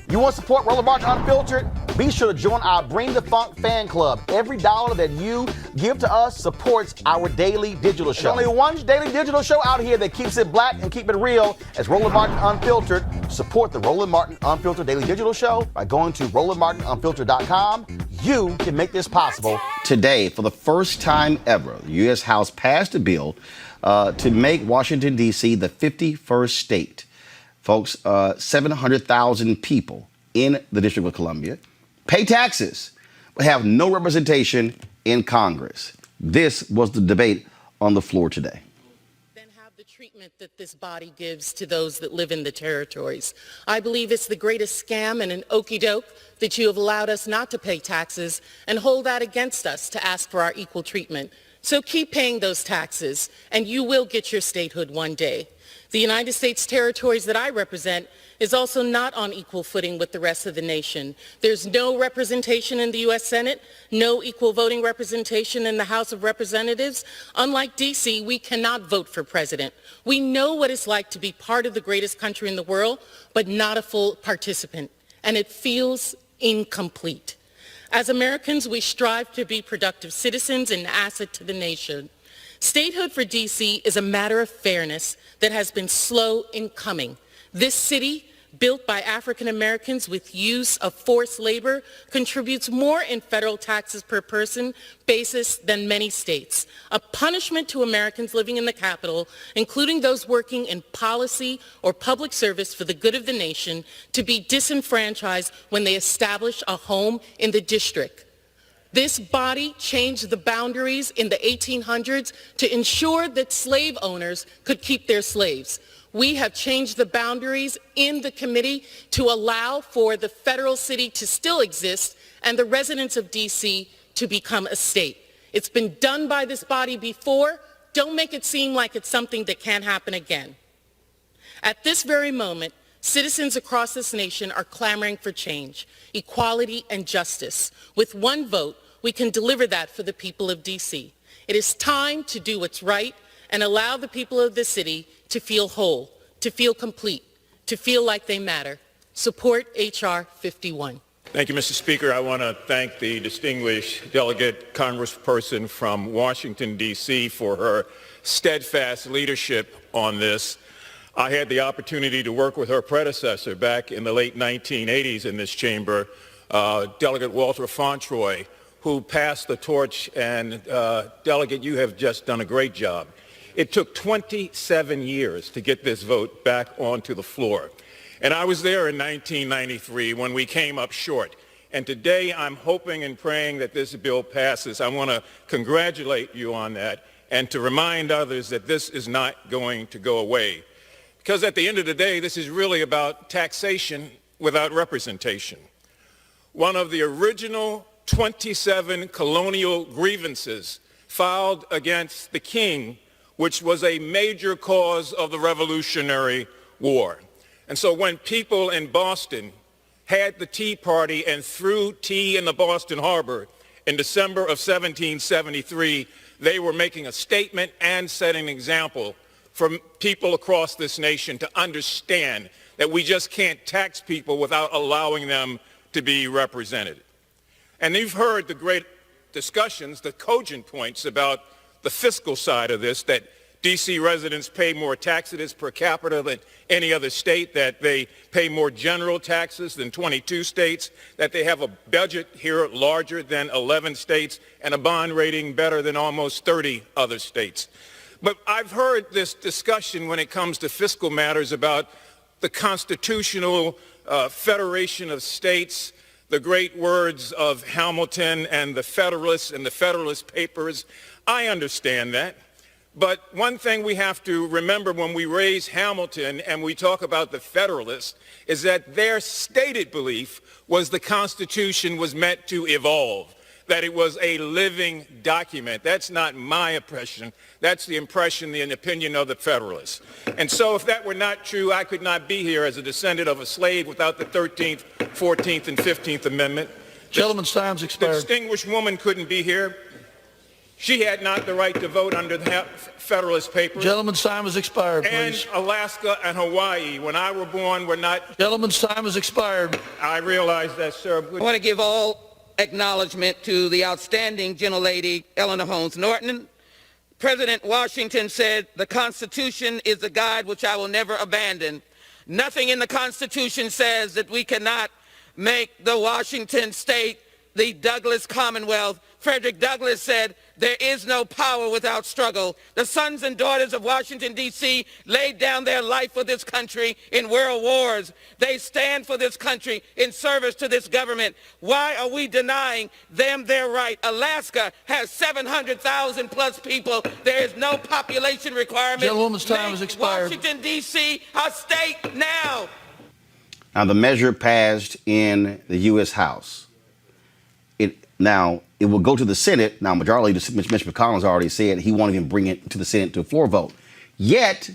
You want to support Roland Martin Unfiltered? Be sure to join our Bring the Funk fan club. Every dollar that you give to us supports our daily digital show. There's only one daily digital show out here that keeps it black and keep it real as Roland Martin Unfiltered. Support the Roland Martin Unfiltered daily digital show by going to RolandMartinUnfiltered.com. You can make this possible. Today, for the first time ever, the U.S. House passed a bill to make Washington, D.C. the 51st state. Folks, 700,000 people in the District of Columbia pay taxes, but have no representation in Congress. This was the debate on the floor today. Then have the treatment that this body gives to those that live in the territories. I believe it's the greatest scam and an okey-doke that you have allowed us not to pay taxes and hold that against us to ask for our equal treatment. So keep paying those taxes, and you will get your statehood one day. The United States territories that I represent is also not on equal footing with the rest of the nation. There's no representation in the U.S. Senate, no equal voting representation in the House of Representatives. Unlike D.C., we cannot vote for president. We know what it's like to be part of the greatest country in the world, but not a full participant, and it feels incomplete. As Americans, we strive to be productive citizens and an asset to the nation. Statehood for D.C. is a matter of fairness that has been slow in coming. This city, built by African Americans with use of forced labor, contributes more in federal taxes per person basis than many states. A punishment to Americans living in the capital, including those working in policy or public service for the good of the nation, to be disenfranchised when they establish a home in the district. This body changed the boundaries in the 1800s to ensure that slave owners could keep their slaves. We have changed the boundaries in the committee to allow for the federal city to still exist and the residents of D.C. to become a state. It's been done by this body before. Don't make it seem like it's something that can't happen again. At this very moment, citizens across this nation are clamoring for change, equality, and justice. With one vote, we can deliver that for the people of D.C. It is time to do what's right and allow the people of the city to feel whole, to feel complete, to feel like they matter. Support H.R. 51. Thank you, Mr. Speaker. I want to thank the distinguished delegate congressperson from Washington, D.C. for her steadfast leadership on this. I had the opportunity to work with her predecessor back in the late 1980s in this chamber, Delegate Walter Fauntroy, who passed the torch, and Delegate, you have just done a great job. It took 27 years to get this vote back onto the floor. And I was there in 1993 when we came up short. And today I'm hoping and praying that this bill passes. I want to congratulate you on that and to remind others that this is not going to go away. Because at the end of the day, this is really about taxation without representation. One of the original 27 colonial grievances filed against the king, which was a major cause of the Revolutionary War. And so when people in Boston had the Tea Party and threw tea in the Boston Harbor in December of 1773, they were making a statement and setting an example for people across this nation to understand that we just can't tax people without allowing them to be represented. And you've heard the great discussions, the cogent points about the fiscal side of this, that D.C. residents pay more taxes per capita than any other state, that they pay more general taxes than 22 states, that they have a budget here larger than 11 states, and a bond rating better than almost 30 other states. But I've heard this discussion when it comes to fiscal matters about the constitutional federation of states, the great words of Hamilton and the Federalist Papers. I understand that. But one thing we have to remember when we raise Hamilton and we talk about the Federalists is that their stated belief was the Constitution was meant to evolve, that it was a living document. That's not my impression. That's the impression, the opinion of the Federalists. And so if that were not true, I could not be here as a descendant of a slave without the 13th, 14th, and 15th Amendment. Gentleman's time's expired. The distinguished woman couldn't be here. She had not the right to vote under the Federalist Papers. Gentleman's time has expired, please. And Alaska and Hawaii, when I were born, were not. Gentleman's time has expired. I realize that, sir. I want to give all acknowledgement to the outstanding gentlelady Eleanor Holmes Norton. President Washington said, "The Constitution is the guide which I will never abandon." Nothing in the Constitution says that we cannot make the Washington state the Douglas Commonwealth. Frederick Douglass said, "There is no power without struggle." The sons and daughters of Washington, D.C. laid down their life for this country in world wars. They stand for this country in service to this government. Why are we denying them their right? Alaska has 700,000 plus people. There is no population requirement. Gentlewoman's time has expired. Washington, D.C. a state now. Now, the measure passed in the U.S. House. It will go to the Senate. Now, Majority Leader Mitch McConnell has already said he won't even bring it to the Senate to a floor vote. Yet,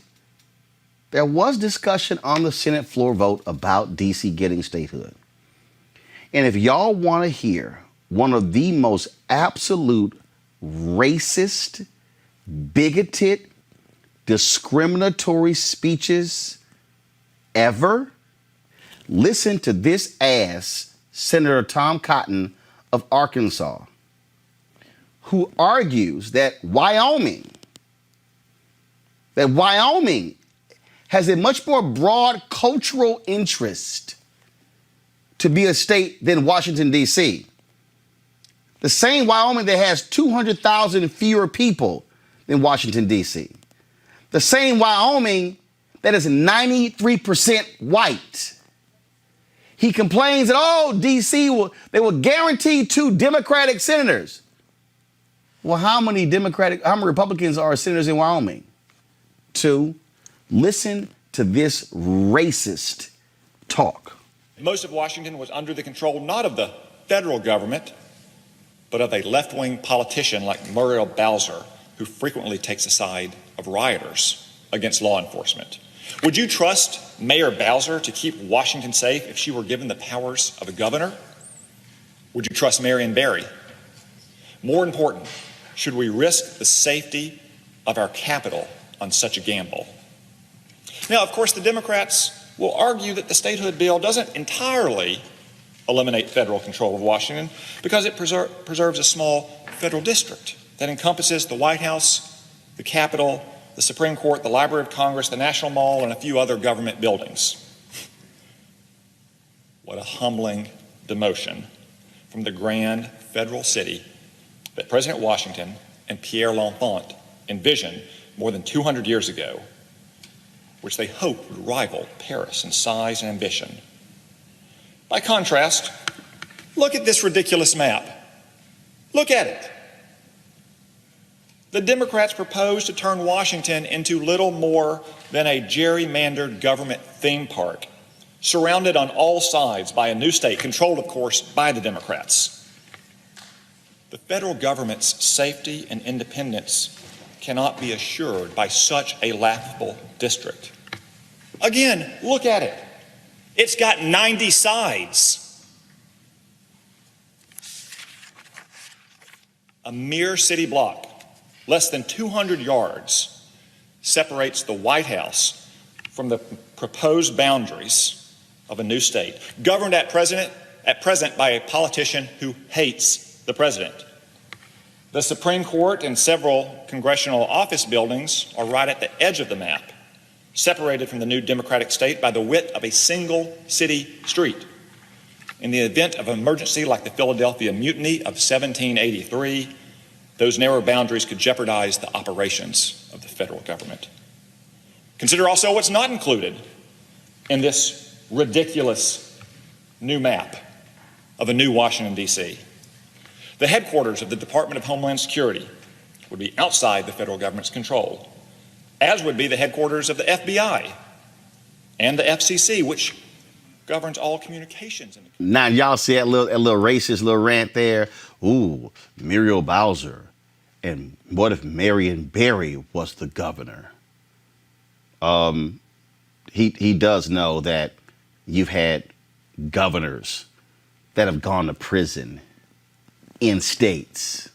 there was discussion on the Senate floor vote about D.C. getting statehood. And if y'all want to hear one of the most absolute racist, bigoted, discriminatory speeches ever, listen to this ass, Senator Tom Cotton of Arkansas, who argues that Wyoming has a much more broad cultural interest to be a state than Washington, D.C. The same Wyoming that has 200,000 fewer people than Washington, D.C. The same Wyoming that is 93% white. He complains that, D.C. will guarantee 2 Democratic senators. Well, how many Republicans are senators in Wyoming? 2. Listen to this racist talk. Most of Washington was under the control not of the federal government, but of a left-wing politician like Muriel Bowser, who frequently takes the side of rioters against law enforcement. Would you trust Mayor Bowser to keep Washington safe if she were given the powers of a governor? Would you trust Marion Barry? More important, should we risk the safety of our capital on such a gamble? Now, of course, the Democrats will argue that the statehood bill doesn't entirely eliminate federal control of Washington because it preserves a small federal district that encompasses the White House, the Capitol, the Supreme Court, the Library of Congress, the National Mall, and a few other government buildings. What a humbling demotion from the grand federal city that President Washington and Pierre L'Enfant envisioned more than 200 years ago, which they hoped would rival Paris in size and ambition. By contrast, look at this ridiculous map. Look at it. The Democrats propose to turn Washington into little more than a gerrymandered government theme park, surrounded on all sides by a new state, controlled, of course, by the Democrats. The federal government's safety and independence cannot be assured by such a laughable district. Again, look at it. It's got 90 sides. A mere city block, less than 200 yards, separates the White House from the proposed boundaries of a new state, governed at present by a politician who hates the president. The Supreme Court and several congressional office buildings are right at the edge of the map, separated from the new Democratic state by the width of a single city street. In the event of an emergency like the Philadelphia Mutiny of 1783, those narrow boundaries could jeopardize the operations of the federal government. Consider also what's not included in this ridiculous new map of a new Washington, D.C. The headquarters of the Department of Homeland Security would be outside the federal government's control, as would be the headquarters of the FBI and the FCC, which governs all communications. Now, y'all see that little racist little rant there? Ooh, Muriel Bowser. And what if Marion Barry was the governor? He does know that you've had governors that have gone to prison in states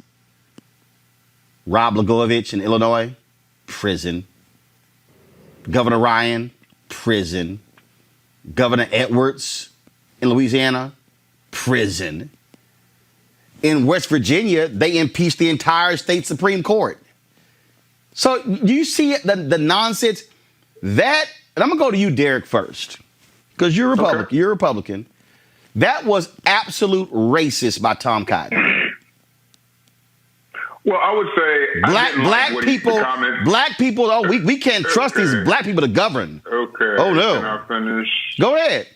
Rob Blagojevich in Illinois, prison. Governor Ryan, prison. Governor Edwards in Louisiana, prison. In West Virginia, they impeached the entire state Supreme Court. So you see the nonsense that, and I'm gonna go to you, Derek, first, because you're Republican. Okay. You're a Republican. That was absolute racist by Tom Cotton. Well, I would say black people. Oh, we can't trust these black people to govern. Okay. Oh no. Can I finish? Go ahead.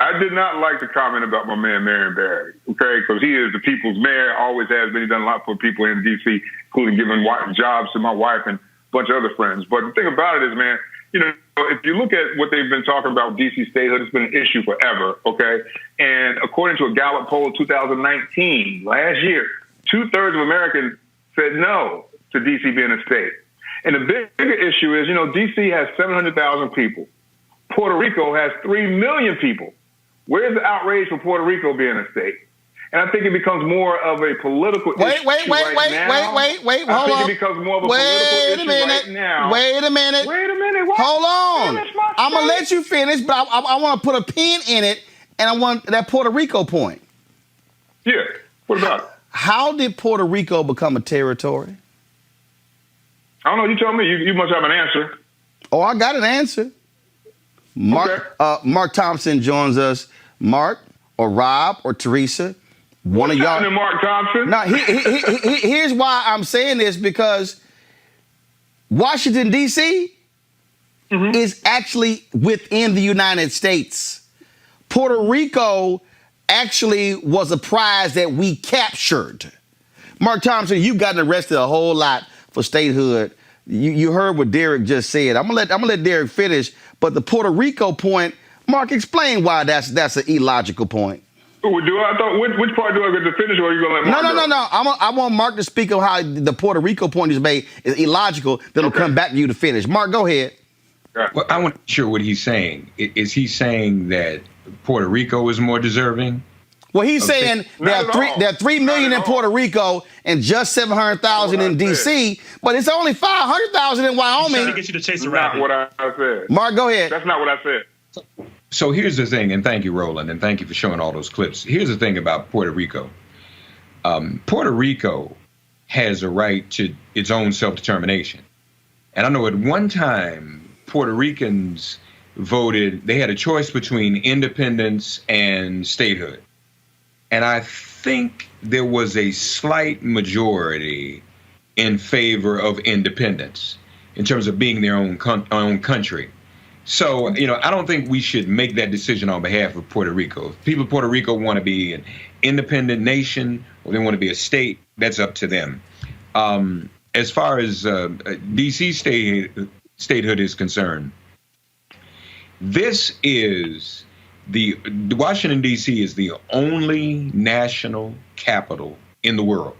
I did not like the comment about my man Marion Barry. Okay, because he is the people's mayor. Always has been. He's done a lot for people in D.C., including giving jobs to my wife and a bunch of other friends. But the thing about it is, man, you know, if you look at what they've been talking about, D.C. statehood, it's been an issue forever. Okay, and according to a Gallup poll 2019, last year, 2/3 of Americans said no to D.C. being a state. And the bigger issue is, you know, D.C. has 700,000 people. Puerto Rico has 3 million people. Where's the outrage for Puerto Rico being a state? And I think it becomes more of a political issue right now. Wait, I think it becomes more of a political issue right now. Wait a minute. What? Hold on. I'm going to let you finish, but I want to put a pin in it, and I want that Puerto Rico point. Yeah. What about it? How did Puerto Rico become a territory? I don't know. You tell me. You must have an answer. Oh, I got an answer. Mark Thompson joins us. Mark or Rob or Teresa, one of y'all. Mark Thompson? Now, here's why I'm saying this, because Washington, D.C. is actually within the United States. Puerto Rico actually was a prize that we captured. Mark Thompson, you've gotten arrested a whole lot for statehood. You heard what Derek just said. I'm gonna let Derek finish, but the Puerto Rico point, Mark, explain why that's an illogical point. Which part do I get to finish, or are you gonna let Mark go? No. I want Mark to speak on how the Puerto Rico point is made is illogical. Then I'll come back to you to finish. Mark, go ahead. Well, I want to be sure what he's saying. Is he saying that Puerto Rico is more deserving? Well, he's saying there are 3 million in Puerto Rico and just 700,000 in D.C., but it's only 500,000 in Wyoming. Trying to get you to chase a rabbit. Not what I said. Mark, go ahead. That's not what I said. So here's the thing, and thank you, Roland, and thank you for showing all those clips. Here's the thing about Puerto Rico. Puerto Rico has a right to its own self-determination. And I know at one time, Puerto Ricans voted, they had a choice between independence and statehood. And I think there was a slight majority in favor of independence in terms of being their own country. So, you know, I don't think we should make that decision on behalf of Puerto Rico. If people of Puerto Rico want to be an independent nation or they want to be a state, that's up to them. As far as D.C. statehood is concerned, this is the Washington, D.C. is the only national capital in the world.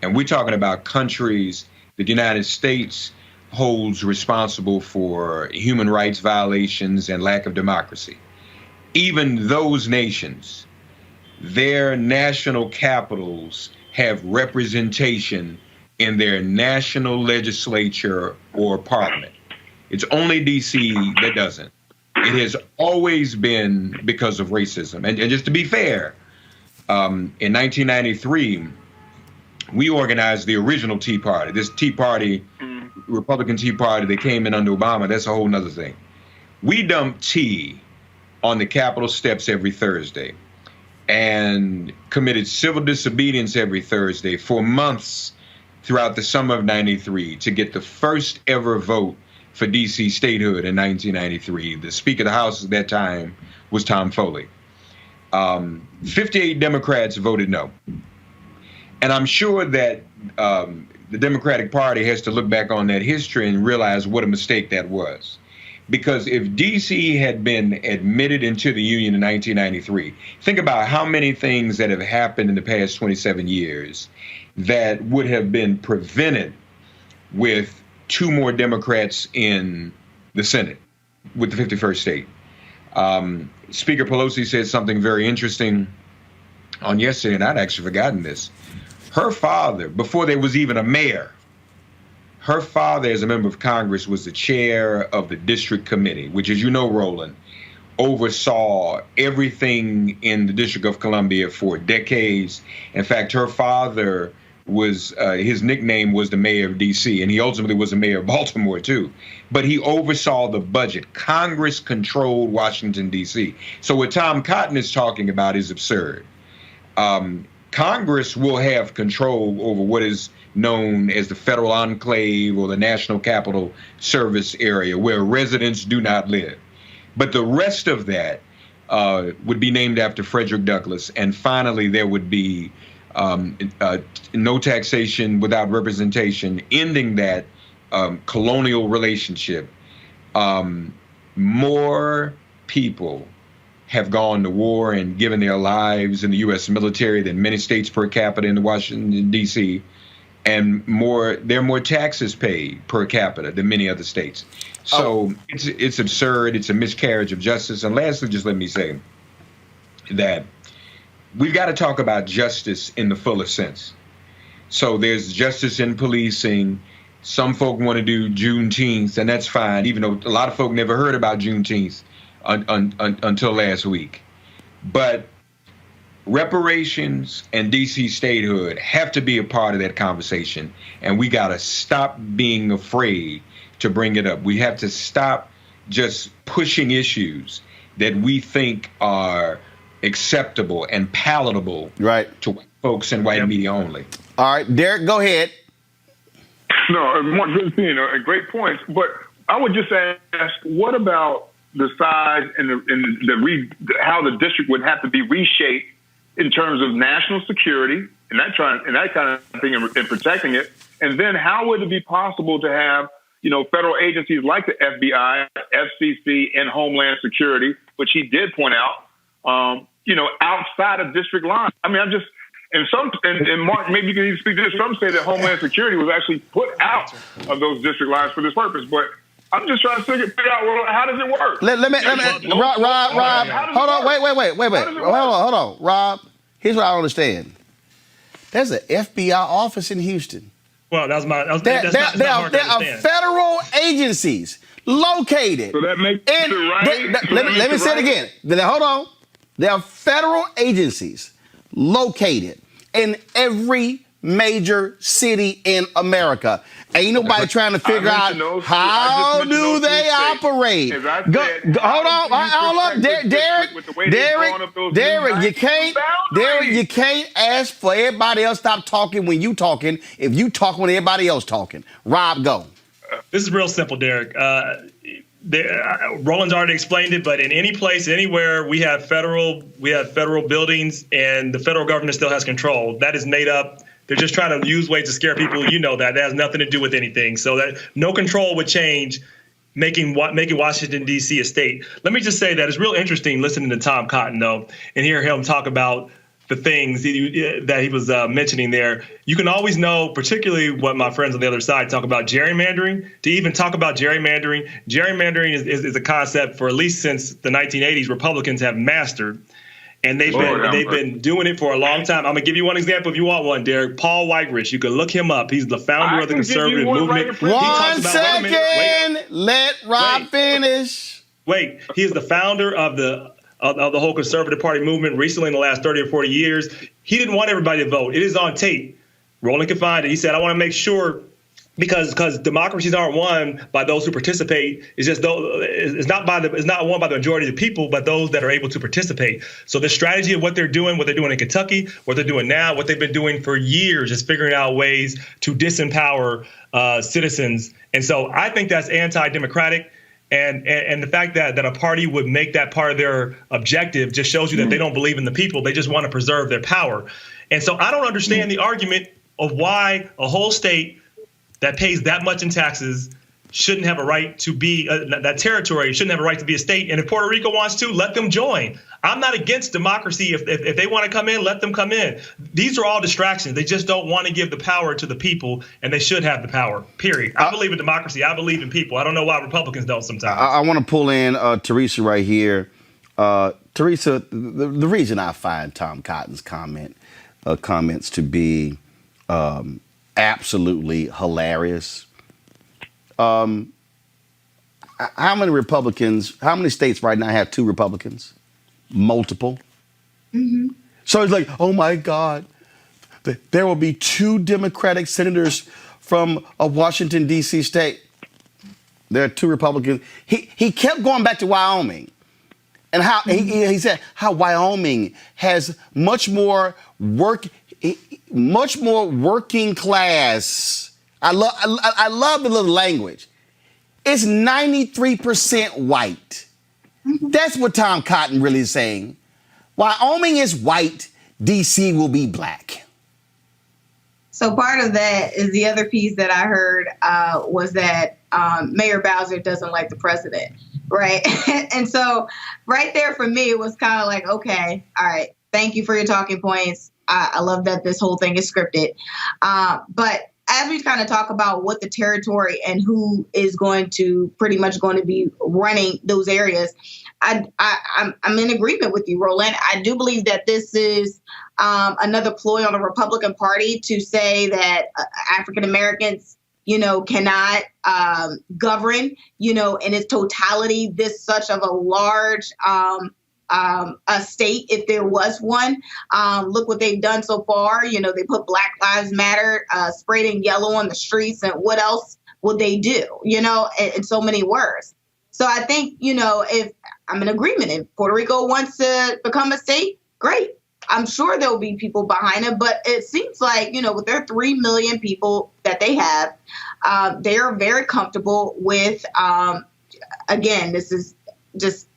And we're talking about countries that the United States holds responsible for human rights violations and lack of democracy. Even those nations, their national capitals have representation in their national legislature or parliament. It's only D.C. that doesn't. It has always been because of racism. And just to be fair, in 1993, we organized the original Tea Party. This Tea Party, Republican Tea Party that came in under Obama, that's a whole nother thing. We dumped tea on the Capitol steps every Thursday and committed civil disobedience every Thursday for months throughout the summer of '93 to get the first ever vote for D.C. statehood in 1993. The Speaker of the House at that time was Tom Foley. 58 Democrats voted no. And I'm sure that the Democratic Party has to look back on that history and realize what a mistake that was. Because if D.C. had been admitted into the Union in 1993, think about how many things that have happened in the past 27 years that would have been prevented with 2 more Democrats in the Senate with the 51st state. Speaker Pelosi said something very interesting on yesterday, and I'd actually forgotten this. Her father, before there was even a mayor, her father, as a member of Congress, was the chair of the district committee, which, as you know, Roland, oversaw everything in the District of Columbia for decades. In fact, her father was, his nickname was the mayor of D.C., and he ultimately was the mayor of Baltimore, too. But he oversaw the budget. Congress controlled Washington, D.C. So what Tom Cotton is talking about is absurd. Congress will have control over what is known as the Federal Enclave or the National Capital Service area, where residents do not live. But the rest of that would be named after Frederick Douglass. And finally, there would be no taxation without representation, ending that colonial relationship. More people have gone to war and given their lives in the U.S. military than many states per capita in Washington, D.C., and there are more taxes paid per capita than many other states. So it's absurd. It's a miscarriage of justice. And lastly, just let me say that we've got to talk about justice in the fullest sense. So there's justice in policing. Some folk want to do Juneteenth, and that's fine, even though a lot of folk never heard about Juneteenth until last week. But reparations and D.C. statehood have to be a part of that conversation, and we got to stop being afraid to bring it up. We have to stop just pushing issues that we think are acceptable and palatable to white folks and white media only. All right, Derek, go ahead. No, Mark, good seeing you. Great points. But I would just ask, what about the size and how the district would have to be reshaped in terms of national security and that kind of thing and protecting it? And then how would it be possible to have, federal agencies like the FBI, FCC, and Homeland Security, which he did point out, outside of district lines? I mean, and Mark, maybe you can even speak to this. Some say that Homeland Security was actually put out of those district lines for this purpose, but I'm just trying to figure out, well, how does it work? Rob, hold on, wait. Hold on, Rob. Here's what I don't understand. There's an FBI office in Houston. Well, there are federal agencies located. So that makes it right. Let me say it again. Hold on. There are federal agencies located in every major city in America. Ain't nobody trying to figure out how do they operate. Hold up, Derek, you can't ask for everybody else stop talking when you talking if you talk when everybody else talking. Rob, go. This is real simple, Derek. Roland's already explained it, but in any place, anywhere, we have federal buildings, and the federal government still has control. That is made up. They're just trying to use ways to scare people. You know that has nothing to do with anything. So that no control would change, making Washington, D.C. a state. Let me just say that it's real interesting listening to Tom Cotton, though, and hear him talk about the things that he was mentioning there. You can always know, particularly what my friends on the other side talk about gerrymandering. To even talk about gerrymandering is a concept for at least since the 1980s Republicans have mastered. And they've been doing it for a long time. I'm going to give you one example if you want one, Derek. Paul Whiterich. You can look him up. He's the founder of the conservative movement. One second. Let Rob finish. Wait. He is the founder of the whole conservative party movement recently in the last 30 or 40 years. He didn't want everybody to vote. It is on tape. Roland can find it. He said, I want to make sure, because democracies aren't won by those who participate. It's not won by the majority of the people, but those that are able to participate. So the strategy of what they're doing in Kentucky, what they're doing now, what they've been doing for years is figuring out ways to disempower citizens. And so I think that's anti-democratic. And the fact that a party would make that part of their objective just shows you that they don't believe in the people. They just want to preserve their power. And so I don't understand the argument of why a whole state that pays that much in taxes shouldn't have a right to be that territory shouldn't have a right to be a state. And if Puerto Rico wants to, let them join. I'm not against democracy. If they want to come in, let them come in. These are all distractions. They just don't want to give the power to the people, and they should have the power, period. I believe in democracy. I believe in people. I don't know why Republicans don't sometimes. I want to pull in Teresa right here. Teresa, the reason I find Tom Cotton's comments to be absolutely hilarious. How many states right now have 2 Republicans? Multiple. Mm-hmm. So it's like, oh my God, there will be 2 Democratic senators from a Washington, D.C. state. There are 2 Republicans. He kept going back to Wyoming and how he said how Wyoming has much more working class. I love the little language. It's 93% white. That's what Tom Cotton really is saying. Wyoming is white, D.C. will be black. So part of that is the other piece that I heard was that Mayor Bowser doesn't like the president, right? And so right there for me, it was kind of like, okay, all right, thank you for your talking points. I love that this whole thing is scripted. But as we kind of talk about what the territory and who is pretty much going to be running those areas, I'm in agreement with you, Roland. I do believe that this is another ploy on the Republican Party to say that African Americans, cannot govern, in its totality, such of a large a state, if there was one. Look what they've done so far. They put Black Lives Matter sprayed in yellow on the streets, and what else would they do? In so many words. So I think, if I'm in agreement, if Puerto Rico wants to become a state, great. I'm sure there'll be people behind it, but it seems like, with their 3 million people that they have, they are very comfortable with, again, this is just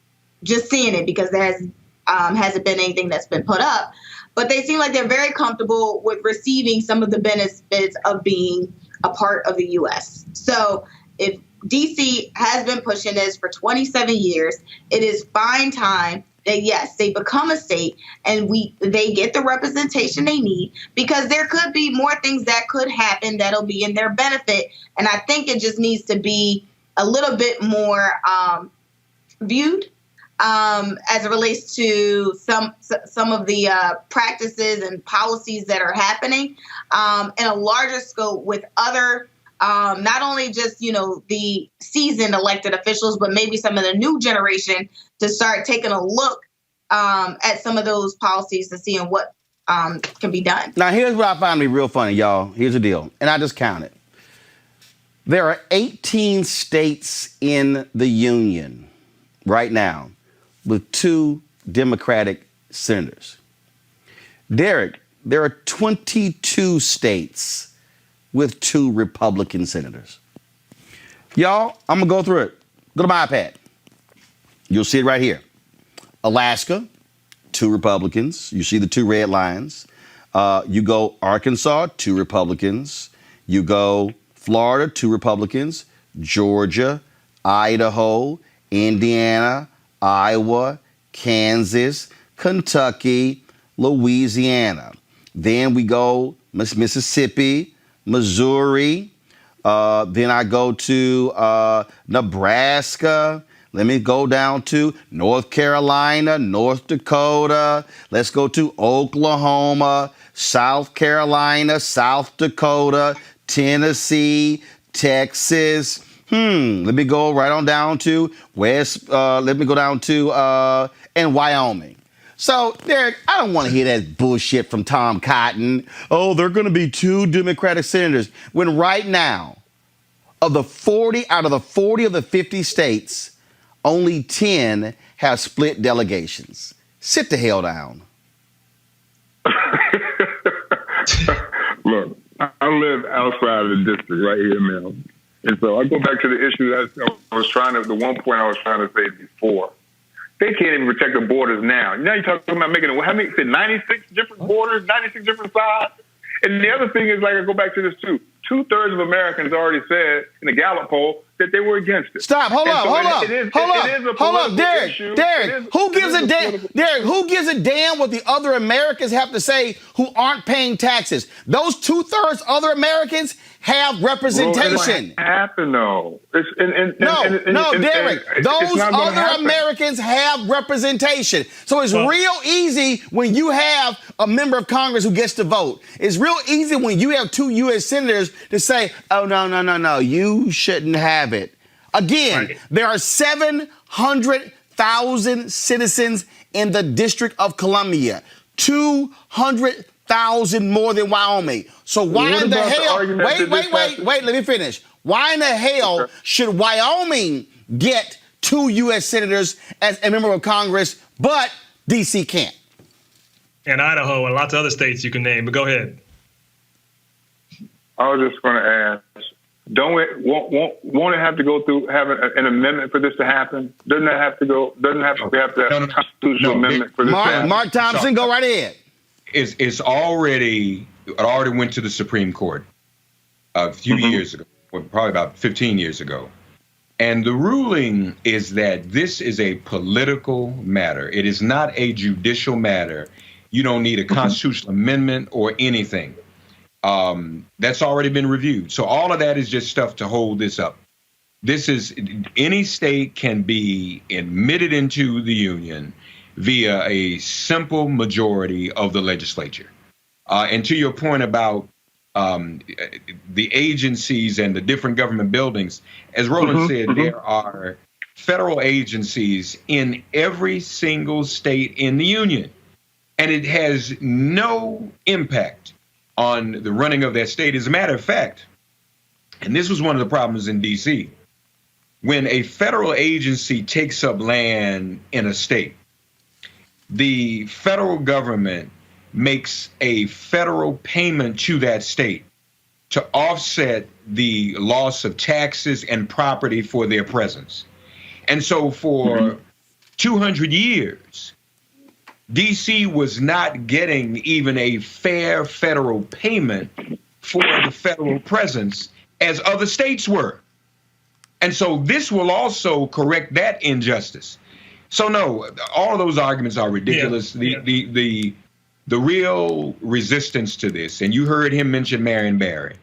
seeing it because there hasn't been anything that's been put up, but they seem like they're very comfortable with receiving some of the benefits of being a part of the U.S. So if D.C. has been pushing this for 27 years, it is fine time that, yes, they become a state and they get the representation they need, because there could be more things that could happen that'll be in their benefit. And I think it just needs to be a little bit more viewed as it relates to some of the practices and policies that are happening in a larger scope with other, not only just, the seasoned elected officials, but maybe some of the new generation to start taking a look at some of those policies to seeing what can be done. Now, here's what I find to be real funny, y'all. Here's the deal. And I just counted. There are 18 states in the union right now with 2 Democratic senators. Derek, there are 22 states with 2 Republican senators. Y'all, I'm going to go through it. Go to my iPad. You'll see it right here. Alaska, 2 Republicans. You see the 2 red lines. You go Arkansas, 2 Republicans. You go Florida, 2 Republicans. Georgia, Idaho, Indiana, Iowa, Kansas, Kentucky, Louisiana. Then we go Mississippi, Missouri. Then I go to Nebraska. Let me go down to North Carolina, North Dakota. Let's go to Oklahoma, South Carolina, South Dakota, Tennessee, Texas. Let me go right on down to and Wyoming. So, Derek, I don't want to hear that bullshit from Tom Cotton. Oh, there are going to be 2 Democratic senators. When right now, out of the 40 of the 50 states, only 10 have split delegations. Sit the hell down. Look, I live outside of the district right here now. And so I go back to the issue that the one point I was trying to say before. They can't even protect the borders now. Now you're talking about making how many? 96 different borders, 96 different sides. And the other thing is, like, I go back to this too. 2/3 of Americans already said in the Gallup poll that they were against it. Stop. Hold up. Derek. Issue. Who gives a damn? Derek, who gives a damn what the other Americans have to say who aren't paying taxes? Those 2/3 other Americans have representation. Happen though. Derek. Those other Americans have representation. So it's real easy when you have a member of Congress who gets to vote. It's real easy when you have 2 U.S. senators to say, oh, no, you shouldn't have it. Again, there are 700,000 citizens in the District of Columbia. 200,000 more than Wyoming. So why in the hell? Wait, let me finish. Why in the hell should Wyoming get 2 U.S. senators as a member of Congress, but D.C. can't? And Idaho and lots of other states you can name, but go ahead. I was just going to ask, won't it have to go through having an amendment for this to happen? Doesn't we have to have a constitutional amendment for this to happen? Mark Thompson, go right ahead. It already went to the Supreme Court a few years ago, probably about 15 years ago. And the ruling is that this is a political matter. It is not a judicial matter. You don't need a constitutional amendment or anything. That's already been reviewed. So all of that is just stuff to hold this up. This is, any state can be admitted into the union via a simple majority of the legislature. And to your point about the agencies and the different government buildings, as Roland said, there are federal agencies in every single state in the union, and it has no impact on the running of that state. As a matter of fact, and this was one of the problems in D.C., when a federal agency takes up land in a state, the federal government makes a federal payment to that state to offset the loss of taxes and property for their presence. And so for 200 years, D.C. was not getting even a fair federal payment for the federal presence as other states were. And so this will also correct that injustice. So no, all of those arguments are ridiculous. The real resistance to this, and you heard him mention Marion Barry.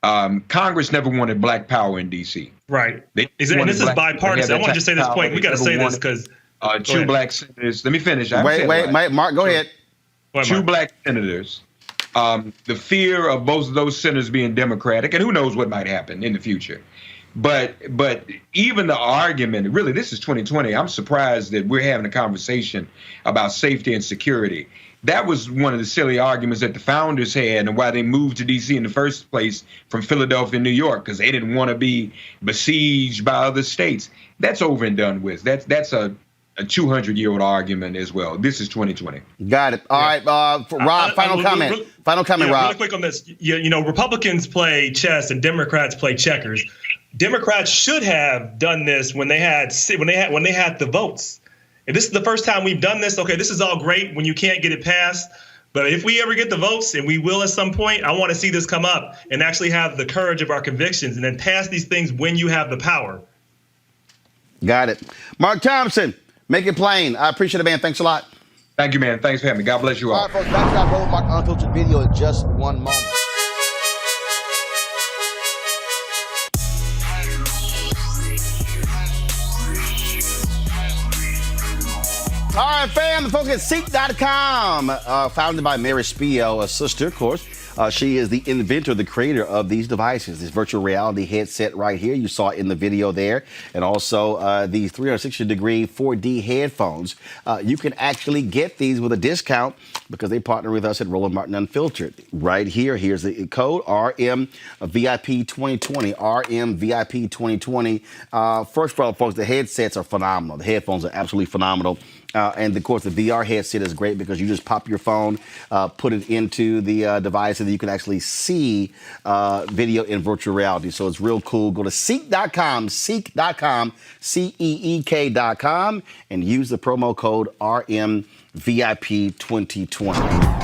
Congress never wanted black power in D.C. Right. And this is bipartisan. I want to just say this point. We got to say this because 2 black senators. Let me finish. Wait, Mark, go ahead. 2 black senators. The fear of both of those senators being Democratic, and who knows what might happen in the future. But even the argument, really, this is 2020. I'm surprised that we're having a conversation about safety and security. That was one of the silly arguments that the founders had and why they moved to D.C. in the first place from Philadelphia and New York, because they didn't want to be besieged by other states. That's over and done with. That's a 200-year-old argument as well. This is 2020. Got it. All right, Rob, final comment. Final comment, Rob. Really quick on this. You know, Republicans play chess and Democrats play checkers. Democrats should have done this when they had the votes. And this is the first time we've done this. Okay, this is all great when you can't get it passed. But if we ever get the votes, and we will at some point, I want to see this come up and actually have the courage of our convictions and then pass these things when you have the power. Got it. Mark Thompson, make it plain. I appreciate it, man. Thanks a lot. Thank you, man. Thanks for having me. God bless you all. All right, folks, back to our Roland Mark Unfiltered video in just one moment. All right, fam, the folks at Seek.com, founded by Mary Spiel, a sister, of course. She is the inventor, the creator of these devices, this virtual reality headset right here. You saw it in the video there. And also the 360-degree 4D headphones. You can actually get these with a discount because they partner with us at Roland Martin Unfiltered. Right here, here's the code, RMVIP2020, RMVIP2020. First of all, folks, the headsets are phenomenal. The headphones are absolutely phenomenal. And of course, the VR headset is great because you just pop your phone, put it into the device, and then you can actually see video in virtual reality. So it's real cool. Go to Seek.com, Seek.com, CEEK.com, and use the promo code RMVIP2020.